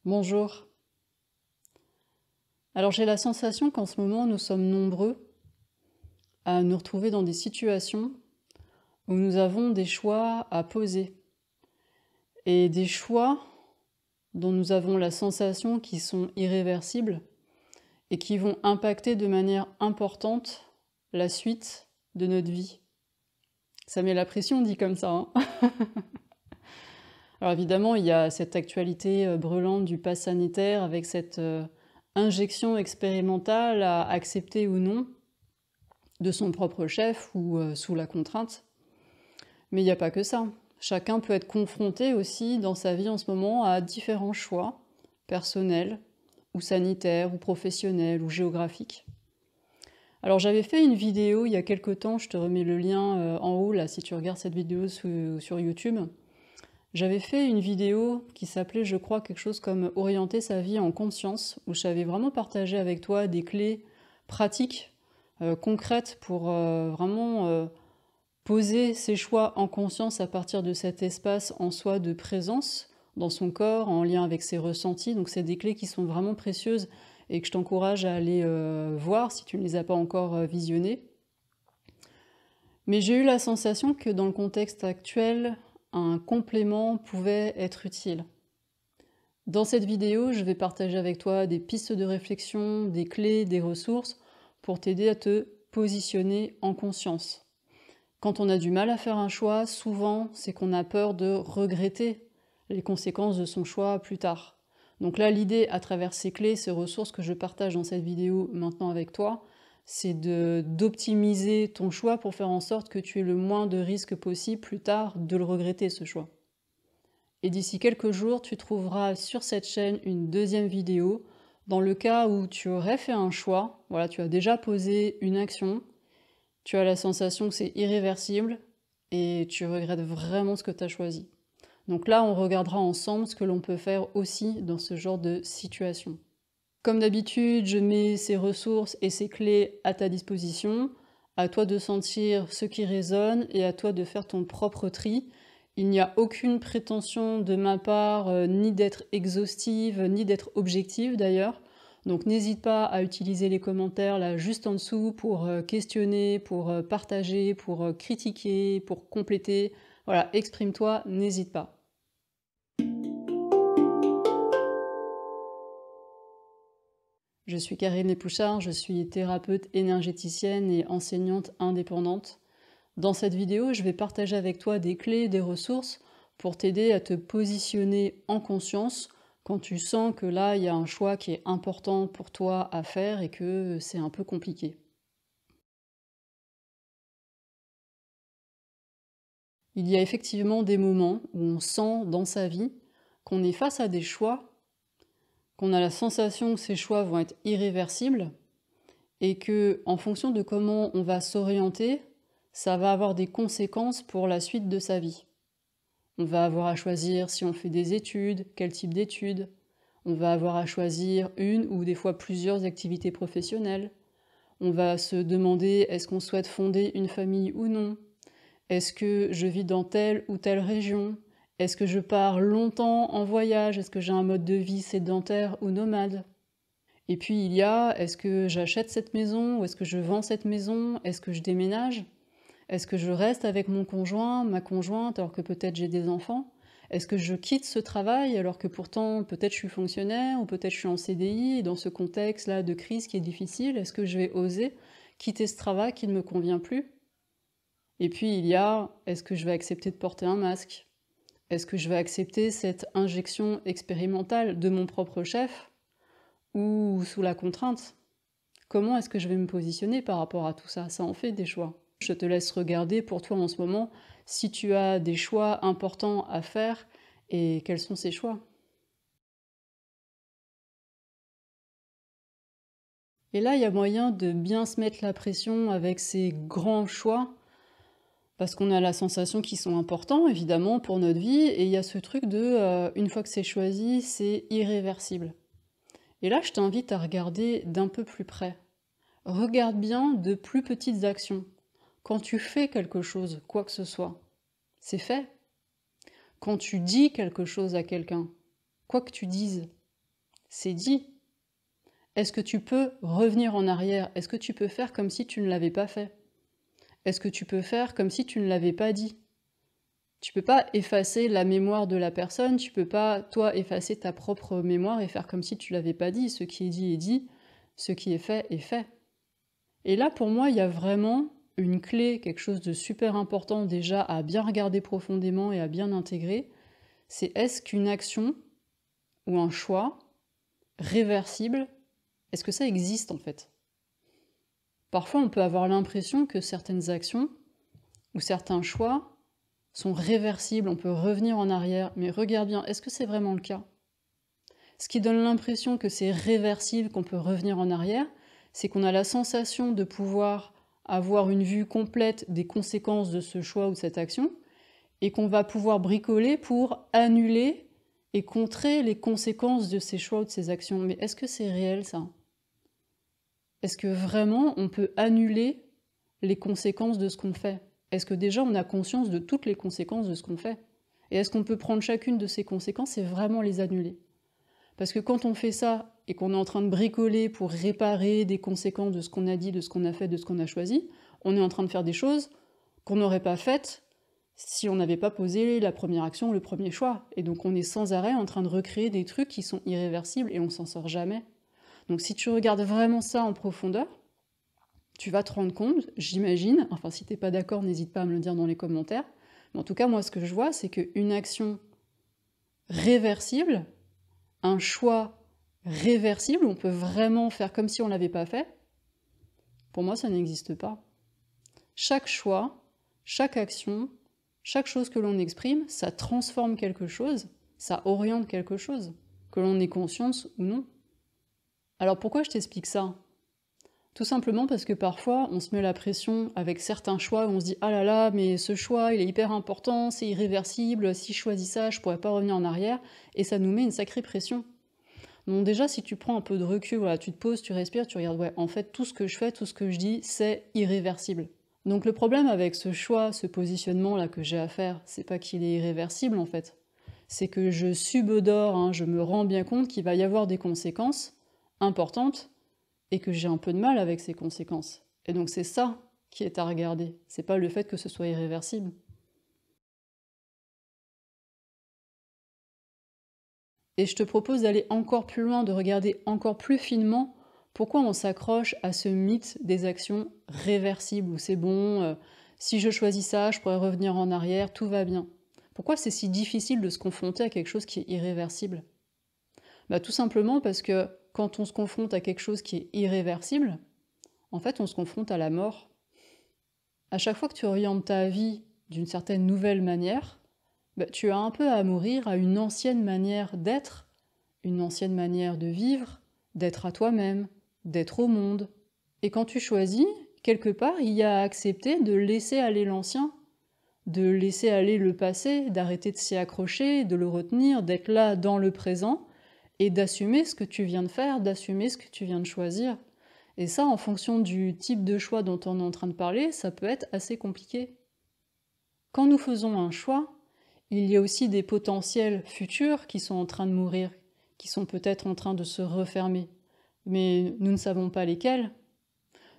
Bonjour. Alors j'ai la sensation qu'en ce moment nous sommes nombreux à nous retrouver dans des situations où nous avons des choix à poser et des choix dont nous avons la sensation qu'ils sont irréversibles et qui vont impacter de manière importante la suite de notre vie. Ça met la pression dit comme ça, hein. Alors évidemment, il y a cette actualité brûlante du pass sanitaire avec cette injection expérimentale à accepter ou non de son propre chef ou sous la contrainte. Mais il n'y a pas que ça. Chacun peut être confronté aussi dans sa vie en ce moment à différents choix personnels ou sanitaires ou professionnels ou géographiques. Alors j'avais fait une vidéo il y a quelque temps, je te remets le lien en haut là si tu regardes cette vidéo sur YouTube. J'avais fait une vidéo qui s'appelait, je crois, quelque chose comme « Orienter sa vie en conscience », où j'avais vraiment partagé avec toi des clés pratiques, concrètes, pour vraiment poser ses choix en conscience à partir de cet espace en soi de présence, dans son corps, en lien avec ses ressentis. Donc c'est des clés qui sont vraiment précieuses et que je t'encourage à aller voir si tu ne les as pas encore visionnées. Mais j'ai eu la sensation que dans le contexte actuel, un complément pouvait être utile. Dans cette vidéo, je vais partager avec toi des pistes de réflexion, des clés, des ressources pour t'aider à te positionner en conscience. Quand on a du mal à faire un choix, souvent, c'est qu'on a peur de regretter les conséquences de son choix plus tard. Donc là, l'idée, à travers ces clés, ces ressources que je partage dans cette vidéo maintenant avec toi, c'est d'optimiser ton choix pour faire en sorte que tu aies le moins de risques possible plus tard de le regretter, ce choix. Et d'ici quelques jours, tu trouveras sur cette chaîne une deuxième vidéo dans le cas où tu aurais fait un choix, voilà, tu as déjà posé une action, tu as la sensation que c'est irréversible et tu regrettes vraiment ce que tu as choisi. Donc là, on regardera ensemble ce que l'on peut faire aussi dans ce genre de situation. Comme d'habitude, je mets ces ressources et ces clés à ta disposition. À toi de sentir ce qui résonne et à toi de faire ton propre tri. Il n'y a aucune prétention de ma part, ni d'être exhaustive, ni d'être objective d'ailleurs. Donc n'hésite pas à utiliser les commentaires là juste en dessous pour questionner, pour partager, pour critiquer, pour compléter. Voilà, exprime-toi, n'hésite pas. Je suis Karine Lépouchard, je suis thérapeute énergéticienne et enseignante indépendante. Dans cette vidéo, je vais partager avec toi des clés, des ressources pour t'aider à te positionner en conscience quand tu sens que là, il y a un choix qui est important pour toi à faire et que c'est un peu compliqué. Il y a effectivement des moments où on sent dans sa vie qu'on est face à des choix, qu'on a la sensation que ces choix vont être irréversibles et que, en fonction de comment on va s'orienter, ça va avoir des conséquences pour la suite de sa vie. On va avoir à choisir si on fait des études, quel type d'études. On va avoir à choisir une ou des fois plusieurs activités professionnelles. On va se demander est-ce qu'on souhaite fonder une famille ou non? Est-ce que je vis dans telle ou telle région? Est-ce que je pars longtemps en voyage? Est-ce que j'ai un mode de vie sédentaire ou nomade? Et puis il y a, est-ce que j'achète cette maison ou est-ce que je vends cette maison? Est-ce que je déménage? Est-ce que je reste avec mon conjoint, ma conjointe, alors que peut-être j'ai des enfants? Est-ce que je quitte ce travail alors que pourtant peut-être je suis fonctionnaire ou peut-être je suis en CDI et dans ce contexte-là de crise qui est difficile, est-ce que je vais oser quitter ce travail qui ne me convient plus? Et puis il y a, est-ce que je vais accepter de porter un masque? Est-ce que je vais accepter cette injection expérimentale de mon propre chef ou sous la contrainte? Comment est-ce que je vais me positionner par rapport à tout ça? Ça en fait des choix. Je te laisse regarder pour toi en ce moment si tu as des choix importants à faire et quels sont ces choix. Et là, il y a moyen de bien se mettre la pression avec ces grands choix parce qu'on a la sensation qu'ils sont importants, évidemment, pour notre vie, et il y a ce truc de, une fois que c'est choisi, c'est irréversible. Et là, je t'invite à regarder d'un peu plus près. Regarde bien de plus petites actions. Quand tu fais quelque chose, quoi que ce soit, c'est fait. Quand tu dis quelque chose à quelqu'un, quoi que tu dises, c'est dit. Est-ce que tu peux revenir en arrière? Est-ce que tu peux faire comme si tu ne l'avais pas fait? Est-ce que tu peux faire comme si tu ne l'avais pas dit? Tu peux pas effacer la mémoire de la personne, tu peux pas, toi, effacer ta propre mémoire et faire comme si tu l'avais pas dit. Ce qui est dit, ce qui est fait est fait. Et là, pour moi, il y a vraiment une clé, quelque chose de super important déjà à bien regarder profondément et à bien intégrer. C'est est-ce qu'une action ou un choix réversible, est-ce que ça existe en fait? Parfois, on peut avoir l'impression que certaines actions ou certains choix sont réversibles, on peut revenir en arrière, mais regarde bien, est-ce que c'est vraiment le cas? Ce qui donne l'impression que c'est réversible, qu'on peut revenir en arrière, c'est qu'on a la sensation de pouvoir avoir une vue complète des conséquences de ce choix ou de cette action, et qu'on va pouvoir bricoler pour annuler et contrer les conséquences de ces choix ou de ces actions. Mais est-ce que c'est réel ça? Est-ce que vraiment on peut annuler les conséquences de ce qu'on fait? Est-ce que déjà on a conscience de toutes les conséquences de ce qu'on fait? Et est-ce qu'on peut prendre chacune de ces conséquences et vraiment les annuler? Parce que quand on fait ça et qu'on est en train de bricoler pour réparer des conséquences de ce qu'on a dit, de ce qu'on a fait, de ce qu'on a choisi, on est en train de faire des choses qu'on n'aurait pas faites si on n'avait pas posé la première action, le premier choix. Et donc on est sans arrêt en train de recréer des trucs qui sont irréversibles et on s'en sort jamais. Donc si tu regardes vraiment ça en profondeur, tu vas te rendre compte, j'imagine, enfin si t'es pas d'accord, n'hésite pas à me le dire dans les commentaires, mais en tout cas moi ce que je vois, c'est qu'une action réversible, un choix réversible, on peut vraiment faire comme si on l'avait pas fait, pour moi ça n'existe pas. Chaque choix, chaque action, chaque chose que l'on exprime, ça transforme quelque chose, ça oriente quelque chose, que l'on ait conscience ou non. Alors pourquoi je t'explique ça? Tout simplement parce que parfois, on se met la pression avec certains choix, où on se dit « Ah là là, mais ce choix, il est hyper important, c'est irréversible, si je choisis ça, je pourrais pas revenir en arrière. » Et ça nous met une sacrée pression. Donc déjà, si tu prends un peu de recul, voilà, tu te poses, tu respires, tu regardes « Ouais, en fait, tout ce que je fais, tout ce que je dis, c'est irréversible. » Donc le problème avec ce choix, ce positionnement-là que j'ai à faire, c'est pas qu'il est irréversible, en fait. C'est que je subodore, hein, je me rends bien compte qu'il va y avoir des conséquences importantes et que j'ai un peu de mal avec ces conséquences. Et donc c'est ça qui est à regarder, c'est pas le fait que ce soit irréversible. Et je te propose d'aller encore plus loin, de regarder encore plus finement pourquoi on s'accroche à ce mythe des actions réversibles, où c'est bon, si je choisis ça, je pourrais revenir en arrière, tout va bien. Pourquoi c'est si difficile de se confronter à quelque chose qui est irréversible? Bah, tout simplement parce que quand on se confronte à quelque chose qui est irréversible, en fait, on se confronte à la mort. À chaque fois que tu orientes ta vie d'une certaine nouvelle manière, bah, tu as un peu à mourir à une ancienne manière d'être, une ancienne manière de vivre, d'être à toi-même, d'être au monde. Et quand tu choisis, quelque part, il y a à accepter de laisser aller l'ancien, de laisser aller le passé, d'arrêter de s'y accrocher, de le retenir, d'être là dans le présent, et d'assumer ce que tu viens de faire, d'assumer ce que tu viens de choisir. Et ça, en fonction du type de choix dont on est en train de parler, ça peut être assez compliqué. Quand nous faisons un choix, il y a aussi des potentiels futurs qui sont en train de mourir, qui sont peut-être en train de se refermer. Mais nous ne savons pas lesquels.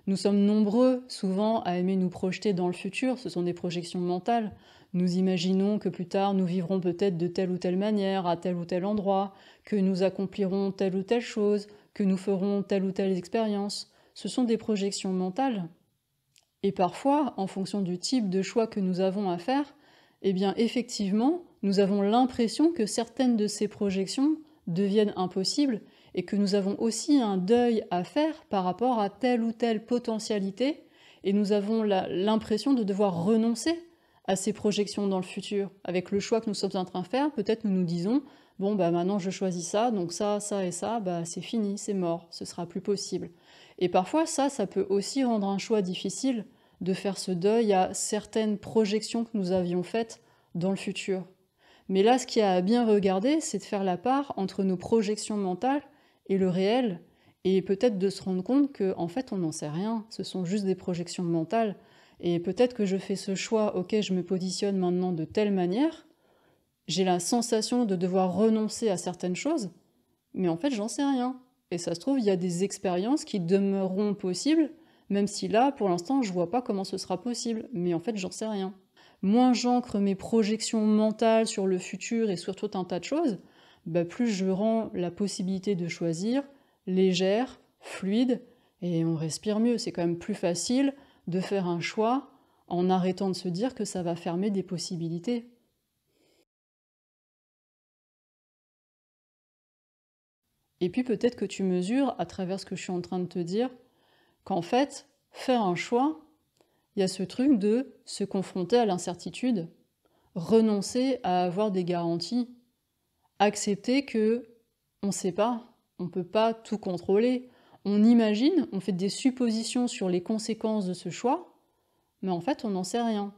Nous sommes nombreux, souvent, à aimer nous projeter dans le futur, ce sont des projections mentales. Nous imaginons que plus tard, nous vivrons peut-être de telle ou telle manière, à tel ou tel endroit, que nous accomplirons telle ou telle chose, que nous ferons telle ou telle expérience. Ce sont des projections mentales. Et parfois, en fonction du type de choix que nous avons à faire, eh bien, effectivement, nous avons l'impression que certaines de ces projections deviennent impossibles et que nous avons aussi un deuil à faire par rapport à telle ou telle potentialité et nous avons l'impression de devoir renoncer à ces projections dans le futur. Avec le choix que nous sommes en train de faire, peut-être nous nous disons « Bon, bah maintenant je choisis ça, donc ça et ça, bah c'est fini, c'est mort, ce sera plus possible. » Et parfois, ça peut aussi rendre un choix difficile de faire ce deuil à certaines projections que nous avions faites dans le futur. Mais là, ce qu'il y a à bien regarder, c'est de faire la part entre nos projections mentales et le réel, et peut-être de se rendre compte qu'en fait, on n'en sait rien, ce sont juste des projections mentales, et peut-être que je fais ce choix, ok, je me positionne maintenant de telle manière, j'ai la sensation de devoir renoncer à certaines choses, Mais en fait, j'en sais rien. Et ça se trouve, il y a des expériences qui demeureront possibles, même si là, pour l'instant, je vois pas comment ce sera possible. Mais en fait, j'en sais rien. Moins j'ancre mes projections mentales sur le futur et sur tout un tas de choses, bah plus je rends la possibilité de choisir légère, fluide, et on respire mieux. C'est quand même plus facile de faire un choix en arrêtant de se dire que ça va fermer des possibilités. Et puis peut-être que tu mesures, à travers ce que je suis en train de te dire, qu'en fait, faire un choix, il y a ce truc de se confronter à l'incertitude, renoncer à avoir des garanties, accepter que on ne sait pas, on ne peut pas tout contrôler. On imagine, on fait des suppositions sur les conséquences de ce choix, mais en fait, on n'en sait rien.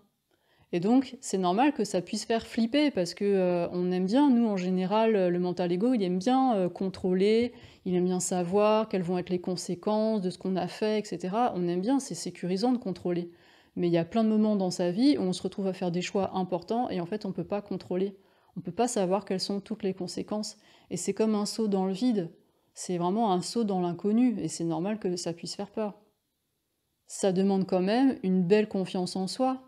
Et donc, c'est normal que ça puisse faire flipper parce que on aime bien, nous en général, le mental ego, il aime bien contrôler, il aime bien savoir quelles vont être les conséquences de ce qu'on a fait, etc. On aime bien, c'est sécurisant de contrôler. Mais il y a plein de moments dans sa vie où on se retrouve à faire des choix importants et en fait, on ne peut pas contrôler. On ne peut pas savoir quelles sont toutes les conséquences. Et c'est comme un saut dans le vide. C'est vraiment un saut dans l'inconnu et c'est normal que ça puisse faire peur. Ça demande quand même une belle confiance en soi,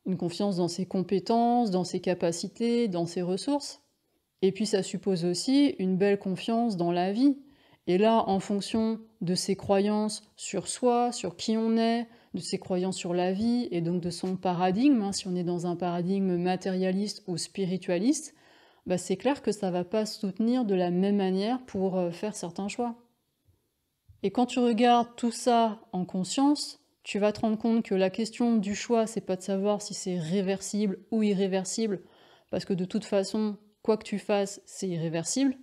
une confiance dans ses compétences, dans ses capacités, dans ses ressources. Et puis ça suppose aussi une belle confiance dans la vie. Et là, en fonction de ses croyances sur soi, sur qui on est, de ses croyances sur la vie, et donc de son paradigme, hein, si on est dans un paradigme matérialiste ou spiritualiste, bah c'est clair que ça ne va pas se soutenir de la même manière pour faire certains choix. Et quand tu regardes tout ça en conscience, tu vas te rendre compte que la question du choix, c'est pas de savoir si c'est réversible ou irréversible, parce que de toute façon, quoi que tu fasses, c'est irréversible.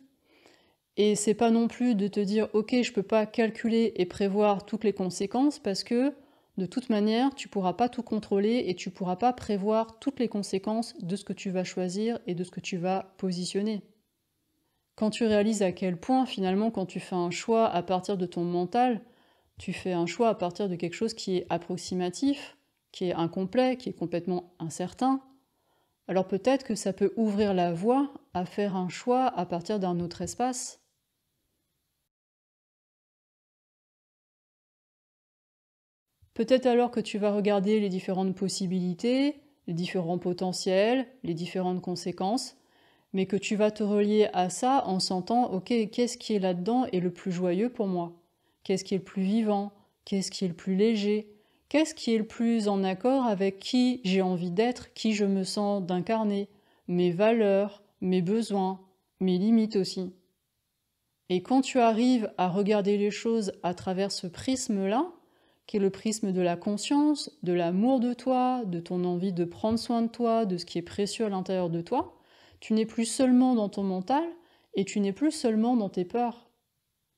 Et c'est pas non plus de te dire, ok, je peux pas calculer et prévoir toutes les conséquences, parce que de toute manière, tu pourras pas tout contrôler et tu pourras pas prévoir toutes les conséquences de ce que tu vas choisir et de ce que tu vas positionner. Quand tu réalises à quel point, finalement, quand tu fais un choix à partir de ton mental, tu fais un choix à partir de quelque chose qui est approximatif, qui est incomplet, qui est complètement incertain, alors peut-être que ça peut ouvrir la voie à faire un choix à partir d'un autre espace. Peut-être alors que tu vas regarder les différentes possibilités, les différents potentiels, les différentes conséquences, mais que tu vas te relier à ça en sentant, ok, qu'est-ce qui est là-dedans est le plus joyeux pour moi? Qu'est-ce qui est le plus vivant? Qu'est-ce qui est le plus léger? Qu'est-ce qui est le plus en accord avec qui j'ai envie d'être, qui je me sens d'incarner? Mes valeurs, mes besoins, mes limites aussi. Et quand tu arrives à regarder les choses à travers ce prisme-là, qui est le prisme de la conscience, de l'amour de toi, de ton envie de prendre soin de toi, de ce qui est précieux à l'intérieur de toi, tu n'es plus seulement dans ton mental et tu n'es plus seulement dans tes peurs.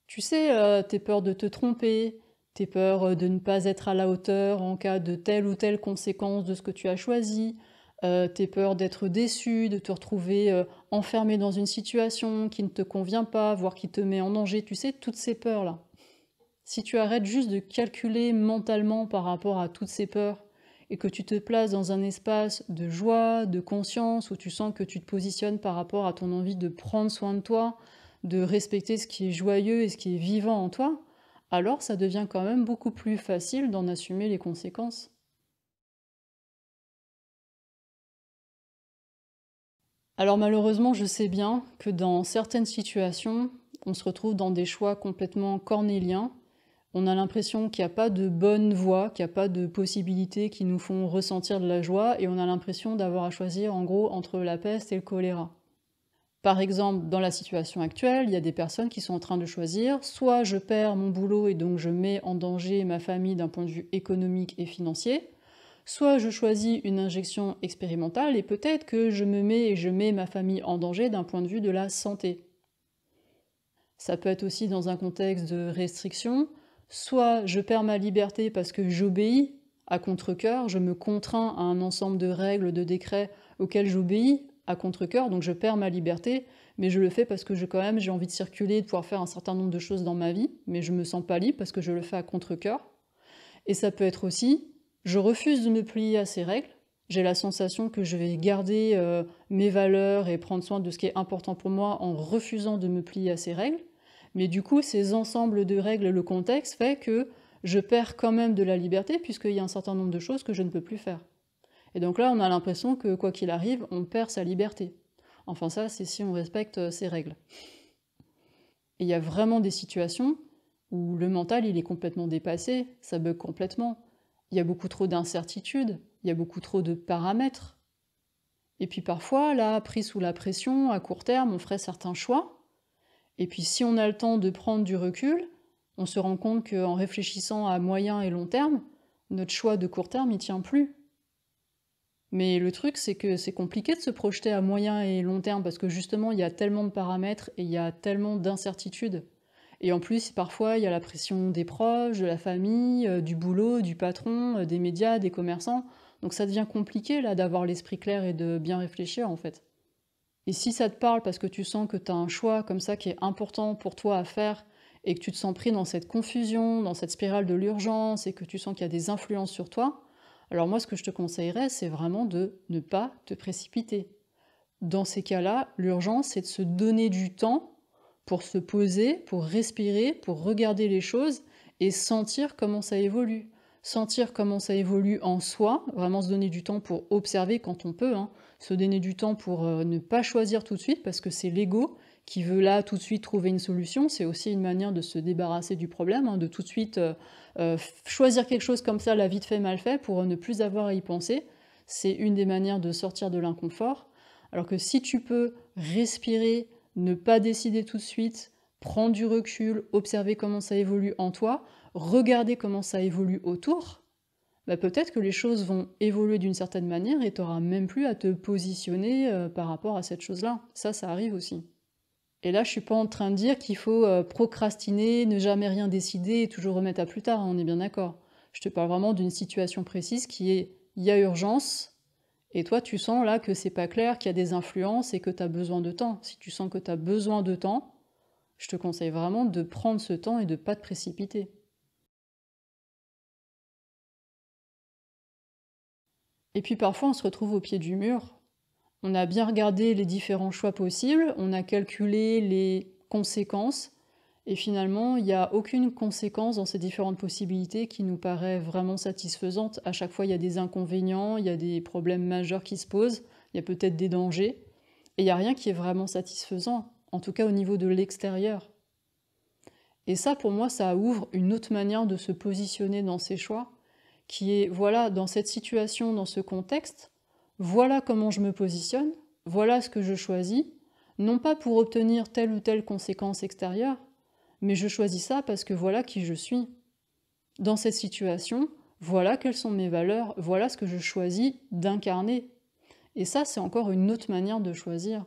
Tu sais, tes peurs de te tromper, tes peurs de ne pas être à la hauteur en cas de telle ou telle conséquence de ce que tu as choisi, tes peurs d'être déçu, de te retrouver enfermé dans une situation qui ne te convient pas, voire qui te met en danger, tu sais, toutes ces peurs-là. Si tu arrêtes juste de calculer mentalement par rapport à toutes ces peurs et que tu te places dans un espace de joie, de conscience, où tu sens que tu te positionnes par rapport à ton envie de prendre soin de toi, de respecter ce qui est joyeux et ce qui est vivant en toi, alors ça devient quand même beaucoup plus facile d'en assumer les conséquences. Alors malheureusement, je sais bien que dans certaines situations, on se retrouve dans des choix complètement cornéliens. On a l'impression qu'il n'y a pas de bonne voie, qu'il n'y a pas de possibilités qui nous font ressentir de la joie, et on a l'impression d'avoir à choisir en gros entre la peste et le choléra. Par exemple, dans la situation actuelle, il y a des personnes qui sont en train de choisir, soit je perds mon boulot et donc je mets en danger ma famille d'un point de vue économique et financier, soit je choisis une injection expérimentale et peut-être que je me mets et je mets ma famille en danger d'un point de vue de la santé. Ça peut être aussi dans un contexte de restriction, soit je perds ma liberté parce que j'obéis à contre-cœur, je me contrains à un ensemble de règles, de décrets auxquels j'obéis à contre-cœur, donc je perds ma liberté, mais je le fais parce que quand même j'ai envie de circuler, de pouvoir faire un certain nombre de choses dans ma vie, mais je me sens pas libre parce que je le fais à contre-cœur. Et ça peut être aussi, je refuse de me plier à ces règles, J'ai la sensation que je vais garder mes valeurs et prendre soin de ce qui est important pour moi en refusant de me plier à ces règles. Mais du coup, ces ensembles de règles, le contexte fait que je perds quand même de la liberté puisqu'il y a un certain nombre de choses que je ne peux plus faire. Et donc là, on a l'impression que quoi qu'il arrive, on perd sa liberté. Enfin ça, c'est si on respecte ces règles. Et il y a vraiment des situations où le mental, il est complètement dépassé, ça bug complètement. Il y a beaucoup trop d'incertitudes, il y a beaucoup trop de paramètres. Et puis parfois, là, pris sous la pression, à court terme, on ferait certains choix. Et puis si on a le temps de prendre du recul, on se rend compte qu'en réfléchissant à moyen et long terme, notre choix de court terme, il tient plus. Mais le truc, c'est que c'est compliqué de se projeter à moyen et long terme parce que justement, il y a tellement de paramètres et il y a tellement d'incertitudes. Et en plus, parfois, il y a la pression des proches, de la famille, du boulot, du patron, des médias, des commerçants. Donc ça devient compliqué là d'avoir l'esprit clair et de bien réfléchir en fait. Et si ça te parle parce que tu sens que tu as un choix comme ça qui est important pour toi à faire et que tu te sens pris dans cette confusion, dans cette spirale de l'urgence et que tu sens qu'il y a des influences sur toi, alors moi ce que je te conseillerais c'est vraiment de ne pas te précipiter. Dans ces cas-là, l'urgence c'est de se donner du temps pour se poser, pour respirer, pour regarder les choses et sentir comment ça évolue. Sentir comment ça évolue en soi, vraiment se donner du temps pour observer quand on peut, hein. Se donner du temps pour ne pas choisir tout de suite, parce que c'est l'ego qui veut là tout de suite trouver une solution. C'est aussi une manière de se débarrasser du problème, hein, de tout de suite choisir quelque chose comme ça, la vite fait, mal fait, pour ne plus avoir à y penser. C'est une des manières de sortir de l'inconfort. Alors que si tu peux respirer, ne pas décider tout de suite, prendre du recul, observer comment ça évolue en toi, regarder comment ça évolue autour, bah peut-être que les choses vont évoluer d'une certaine manière et tu n'auras même plus à te positionner par rapport à cette chose-là. Ça arrive aussi. Et là, je suis pas en train de dire qu'il faut procrastiner, ne jamais rien décider et toujours remettre à plus tard, hein, on est bien d'accord. Je te parle vraiment d'une situation précise qui est, il y a urgence, et toi tu sens là que c'est pas clair, qu'il y a des influences et que tu as besoin de temps. Si tu sens que tu as besoin de temps, je te conseille vraiment de prendre ce temps et de pas te précipiter. Et puis parfois on se retrouve au pied du mur. On a bien regardé les différents choix possibles, on a calculé les conséquences, et finalement il n'y a aucune conséquence dans ces différentes possibilités qui nous paraît vraiment satisfaisante. À chaque fois il y a des inconvénients, il y a des problèmes majeurs qui se posent, il y a peut-être des dangers, et il n'y a rien qui est vraiment satisfaisant, en tout cas au niveau de l'extérieur. Et ça pour moi ça ouvre une autre manière de se positionner dans ces choix, qui est, voilà, dans cette situation, dans ce contexte, voilà comment je me positionne, voilà ce que je choisis, non pas pour obtenir telle ou telle conséquence extérieure, mais je choisis ça parce que voilà qui je suis. Dans cette situation, voilà quelles sont mes valeurs, voilà ce que je choisis d'incarner. Et ça, c'est encore une autre manière de choisir.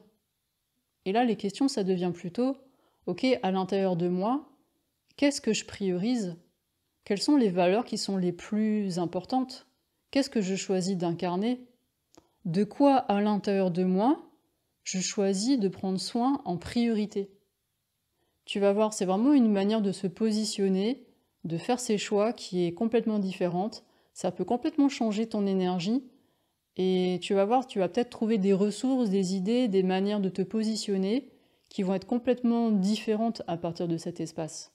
Et là, les questions, ça devient plutôt, ok, à l'intérieur de moi, qu'est-ce que je priorise? Quelles sont les valeurs qui sont les plus importantes? Qu'est-ce que je choisis d'incarner? De quoi à l'intérieur de moi, je choisis de prendre soin en priorité? Tu vas voir, c'est vraiment une manière de se positionner, de faire ses choix qui est complètement différente. Ça peut complètement changer ton énergie. Et tu vas voir, tu vas peut-être trouver des ressources, des idées, des manières de te positionner qui vont être complètement différentes à partir de cet espace.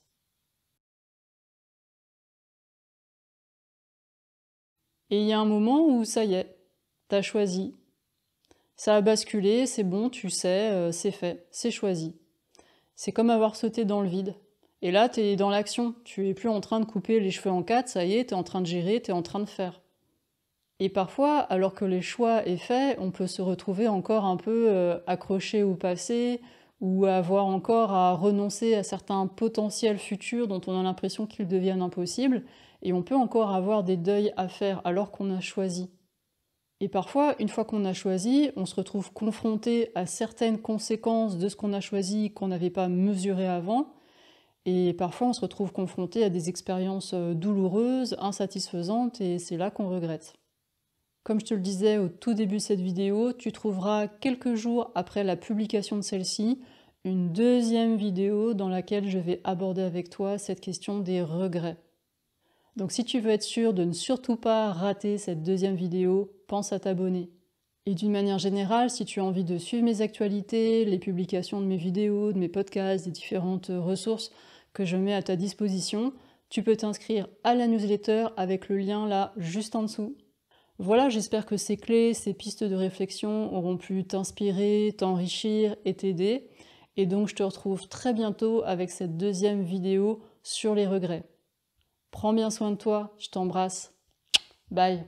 Et il y a un moment où ça y est, t'as choisi. Ça a basculé, c'est bon, tu sais, c'est fait, c'est choisi. C'est comme avoir sauté dans le vide. Et là, t'es dans l'action. Tu es plus en train de couper les cheveux en quatre, ça y est, t'es en train de gérer, t'es en train de faire. Et parfois, alors que le choix est fait, on peut se retrouver encore un peu accroché au passé ou avoir encore à renoncer à certains potentiels futurs dont on a l'impression qu'ils deviennent impossibles. Et on peut encore avoir des deuils à faire alors qu'on a choisi. Et parfois, une fois qu'on a choisi, on se retrouve confronté à certaines conséquences de ce qu'on a choisi qu'on n'avait pas mesuré avant. Et parfois, on se retrouve confronté à des expériences douloureuses, insatisfaisantes, et c'est là qu'on regrette. Comme je te le disais au tout début de cette vidéo, tu trouveras quelques jours après la publication de celle-ci une deuxième vidéo dans laquelle je vais aborder avec toi cette question des regrets. Donc si tu veux être sûr de ne surtout pas rater cette deuxième vidéo, pense à t'abonner. Et d'une manière générale, si tu as envie de suivre mes actualités, les publications de mes vidéos, de mes podcasts, des différentes ressources que je mets à ta disposition, tu peux t'inscrire à la newsletter avec le lien là juste en dessous. Voilà, j'espère que ces clés, ces pistes de réflexion auront pu t'inspirer, t'enrichir et t'aider. Et donc je te retrouve très bientôt avec cette deuxième vidéo sur les regrets. Prends bien soin de toi, je t'embrasse. Bye.